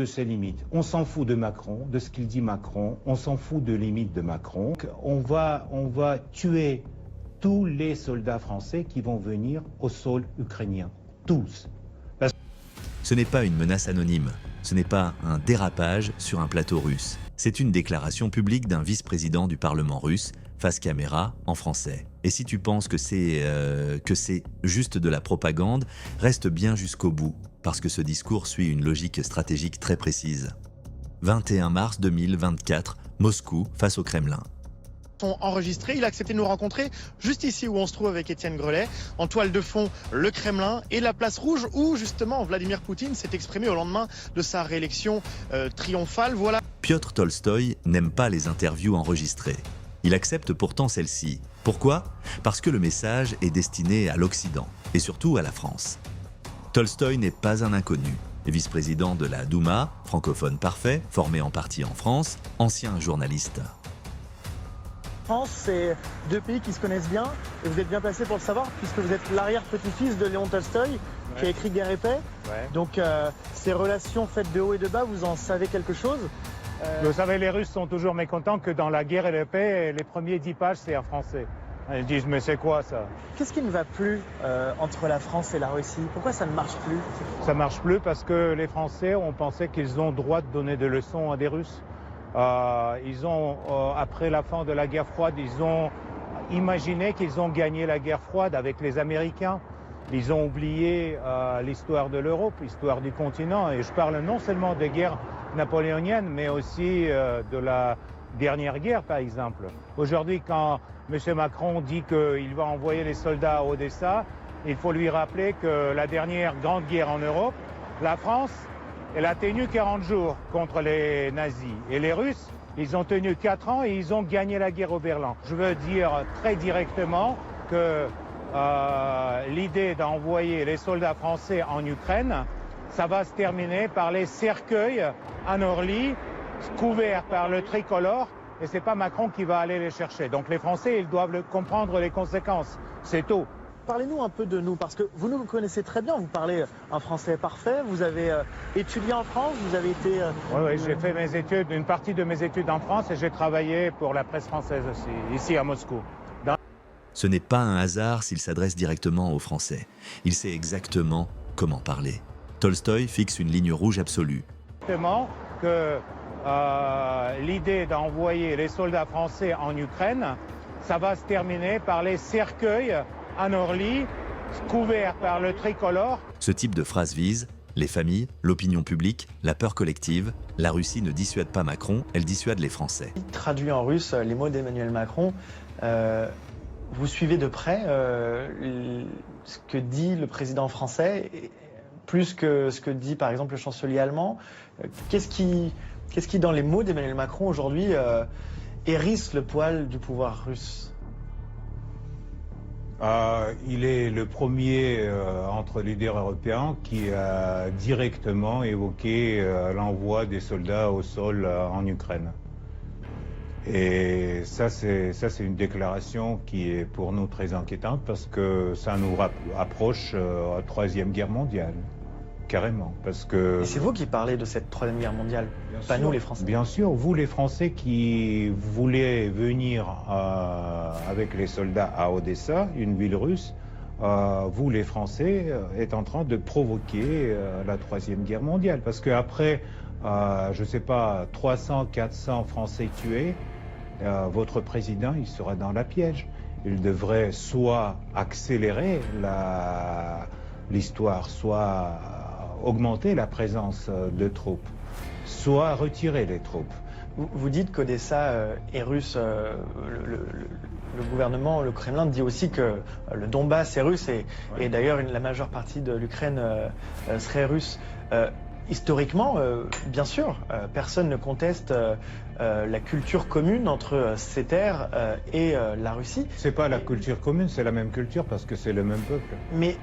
de ses limites. On s'en fout de Macron, de ce qu'il dit Macron, on s'en fout de limites de Macron. On va tuer tous les soldats français qui vont venir au sol ukrainien. Tous. Ce n'est pas une menace anonyme, ce n'est pas un dérapage sur un plateau russe. C'est une déclaration publique d'un vice-président du Parlement russe, face caméra, en français. Et si tu penses que c'est juste de la propagande, reste bien jusqu'au bout, parce que ce discours suit une logique stratégique très précise. 21 mars 2024, Moscou face au Kremlin. Sont enregistrés. Il a accepté de nous rencontrer juste ici où on se trouve avec Étienne Grelet. En toile de fond, le Kremlin et la place rouge où justement Vladimir Poutine s'est exprimé au lendemain de sa réélection triomphale. Voilà. Piotr Tolstoï n'aime pas les interviews enregistrées. Il accepte pourtant celle-ci. Pourquoi ? Parce que le message est destiné à l'Occident et surtout à la France. Tolstoï n'est pas un inconnu. Vice-président de la Douma, francophone parfait, formé en partie en France, ancien journaliste. France, c'est deux pays qui se connaissent bien et vous êtes bien placé pour le savoir puisque vous êtes l'arrière-petit-fils de Léon Tolstoï qui a écrit Guerre et Paix. Donc ces relations faites de haut et de bas, vous en savez quelque chose ? Vous savez, les Russes sont toujours mécontents que dans la guerre et la paix, les premiers 10 pages, c'est en français. Ils disent, mais c'est quoi ça? Qu'est-ce qui ne va plus entre la France et la Russie? Pourquoi ça ne marche plus? Ça marche plus parce que les Français ont pensé qu'ils ont droit de donner des leçons à des Russes. Après la fin de la guerre froide, ils ont imaginé qu'ils ont gagné la guerre froide avec les Américains. Ils ont oublié l'histoire de l'Europe, l'histoire du continent. Et je parle non seulement des guerres napoléoniennes, mais aussi de la dernière guerre, par exemple. Aujourd'hui, quand M. Macron dit qu'il va envoyer les soldats à Odessa, il faut lui rappeler que la dernière grande guerre en Europe, la France, elle a tenu 40 jours contre les nazis. Et les Russes, ils ont tenu 4 ans et ils ont gagné la guerre au Berlin. Je veux dire très directement que l'idée d'envoyer les soldats français en Ukraine, ça va se terminer par les cercueils en Orly, couverts par le tricolore, et c'est pas Macron qui va aller les chercher. Donc les Français, ils doivent comprendre les conséquences. C'est tout. Parlez-nous un peu de nous, parce que vous nous connaissez très bien, vous parlez un français parfait, vous avez étudié en France, vous avez été... Oui, j'ai fait mes études, une partie de mes études en France, et j'ai travaillé pour la presse française aussi, ici à Moscou. Ce n'est pas un hasard s'il s'adresse directement aux Français. Il sait exactement comment parler. Tolstoï fixe une ligne rouge absolue. Exactement que l'idée d'envoyer les soldats français en Ukraine, ça va se terminer par les cercueils en Orly, couverts par le tricolore. Ce type de phrase vise les familles, l'opinion publique, la peur collective. La Russie ne dissuade pas Macron, elle dissuade les Français. Traduit en russe les mots d'Emmanuel Macron. Vous suivez de près ce que dit le président français, plus que ce que dit par exemple le chancelier allemand. Qu'est-ce qui dans les mots d'Emmanuel Macron aujourd'hui, hérisse le poil du pouvoir russe? Il est le premier entre leaders européens qui a directement évoqué l'envoi des soldats au sol en Ukraine. Et ça, c'est une déclaration qui est pour nous très inquiétante parce que ça nous approche à la Troisième Guerre mondiale, carrément. Parce que... Et c'est vous qui parlez de cette Troisième Guerre mondiale, pas nous les Français. Bien sûr, vous les Français qui voulez venir avec les soldats à Odessa, une ville russe, vous les Français êtes en train de provoquer la Troisième Guerre mondiale. Parce qu'après, je ne sais pas, 300, 400 Français tués, votre président, il sera dans la piège. Il devrait soit accélérer l'histoire, soit augmenter la présence de troupes, soit retirer les troupes. Vous dites qu'Odessa est russe. Le gouvernement, le Kremlin dit aussi que le Donbass est russe et d'ailleurs la majeure partie de l'Ukraine serait russe. Historiquement, bien sûr, personne ne conteste la culture commune entre ces terres et la Russie. C'est pas la culture commune, c'est la même culture parce que c'est le même peuple. Mais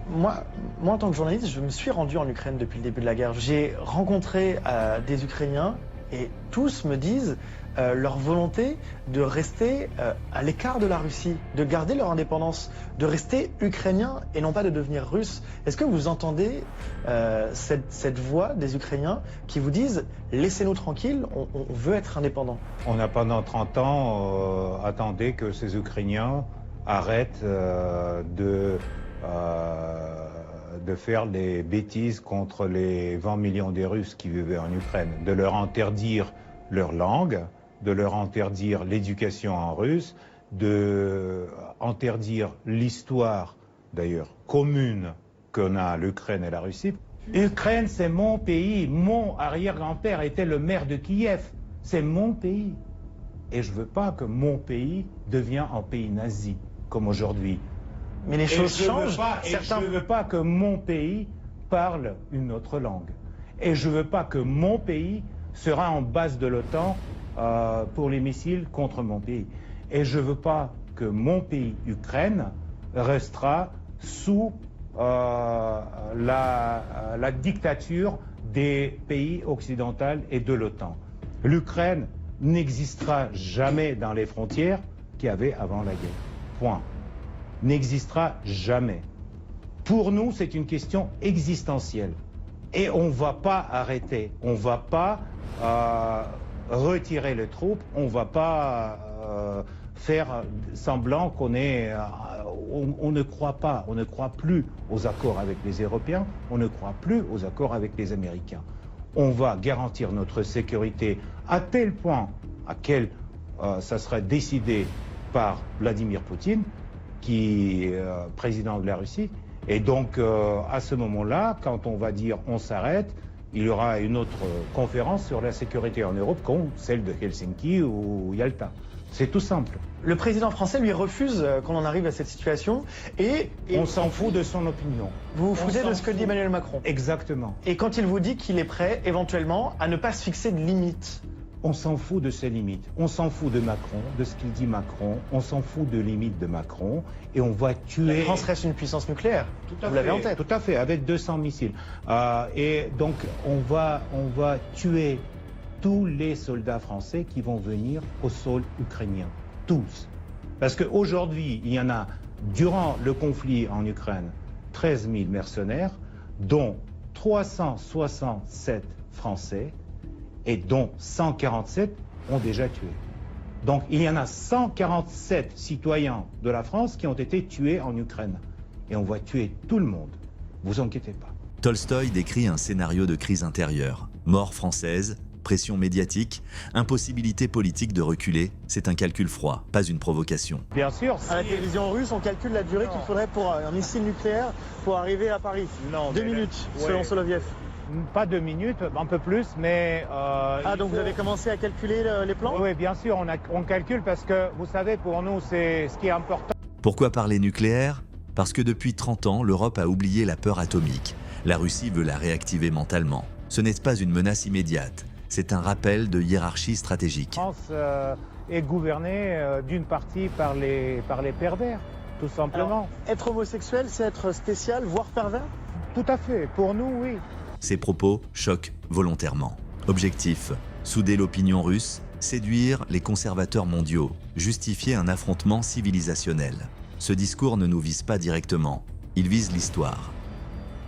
moi, en tant que journaliste, je me suis rendu en Ukraine depuis le début de la guerre. J'ai rencontré des Ukrainiens et tous me disent leur volonté de rester à l'écart de la Russie, de garder leur indépendance, de rester ukrainiens et non pas de devenir russes. Est-ce que vous entendez cette voix des Ukrainiens qui vous disent « laissez-nous tranquilles, on veut être indépendants ». On a pendant 30 ans attendu que ces Ukrainiens arrêtent de faire des bêtises contre les 20 millions des Russes qui vivaient en Ukraine, de leur interdire leur langue, de leur interdire l'éducation en russe, de interdire l'histoire, d'ailleurs, commune qu'on a l'Ukraine et la Russie. L'Ukraine, c'est mon pays. Mon arrière-grand-père était le maire de Kiev. C'est mon pays. Et je ne veux pas que mon pays devienne un pays nazi, comme aujourd'hui. Mais les choses changent. Je ne veux pas que mon pays parle une autre langue. Et je ne veux pas que mon pays sera en base de l'OTAN pour les missiles contre mon pays. Et je ne veux pas que mon pays, Ukraine, restera sous la dictature des pays occidentaux et de l'OTAN. L'Ukraine n'existera jamais dans les frontières qu'il y avait avant la guerre. Point. N'existera jamais. Pour nous, c'est une question existentielle. Et on ne va pas arrêter, on ne va pas retirer les troupes, on ne va pas faire semblant qu'on est... on ne croit pas, on ne croit plus aux accords avec les Européens, on ne croit plus aux accords avec les Américains. On va garantir notre sécurité à tel point auquel ça sera décidé par Vladimir Poutine, qui est président de la Russie. Et donc, à ce moment-là, quand on va dire on s'arrête, il y aura une autre conférence sur la sécurité en Europe, comme celle de Helsinki ou Yalta. C'est tout simple. Le président français, lui, refuse qu'on en arrive à cette situation et on s'en fout de son opinion. Vous vous foutez de ce que dit Emmanuel Macron. Exactement. Et quand il vous dit qu'il est prêt, éventuellement, à ne pas se fixer de limites. On s'en fout de ses limites. On s'en fout de Macron, de ce qu'il dit Macron. On s'en fout de limites de Macron. Et on va tuer... La France reste une puissance nucléaire. Vous l'avez en tête. Tout à fait, avec 200 missiles. Et donc, on va tuer tous les soldats français qui vont venir au sol ukrainien. Tous. Parce qu'aujourd'hui, il y en a, durant le conflit en Ukraine, 13 000 mercenaires, dont 367 Français, et dont 147 ont déjà tué. Donc il y en a 147 citoyens de la France qui ont été tués en Ukraine. Et on va tuer tout le monde. Vous inquiétez pas. Tolstoï décrit un scénario de crise intérieure. Mort française, pression médiatique, impossibilité politique de reculer. C'est un calcul froid, pas une provocation. Bien sûr. À la télévision russe, on calcule la durée qu'il faudrait pour un missile nucléaire pour arriver à Paris. Non, 2 minutes, selon Soloviev. Pas 2 minutes, un peu plus, mais... donc vous avez commencé à calculer les plans? Oui, bien sûr, on calcule parce que, vous savez, pour nous, c'est ce qui est important. Pourquoi parler nucléaire? Parce que depuis 30 ans, l'Europe a oublié la peur atomique. La Russie veut la réactiver mentalement. Ce n'est pas une menace immédiate, c'est un rappel de hiérarchie stratégique. La France est gouvernée d'une partie par les pervers, tout simplement. Alors, être homosexuel, c'est être spécial, voire pervers? Tout à fait, pour nous, oui. Ces propos choquent volontairement. Objectif, souder l'opinion russe, séduire les conservateurs mondiaux, justifier un affrontement civilisationnel. Ce discours ne nous vise pas directement, il vise l'histoire.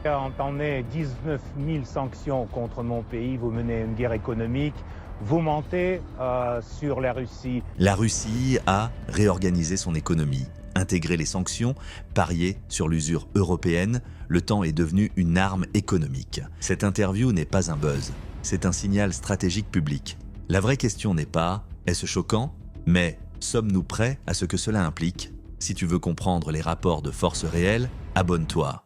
Quand on met 19 000 sanctions contre mon pays, vous menez une guerre économique, vous mentez sur la Russie. La Russie a réorganisé son économie, intégré les sanctions, parié sur l'usure européenne. Le temps est devenu une arme économique. Cette interview n'est pas un buzz, c'est un signal stratégique public. La vraie question n'est pas « est-ce choquant ?», mais « sommes-nous prêts à ce que cela implique ?» Si tu veux comprendre les rapports de force réels, abonne-toi.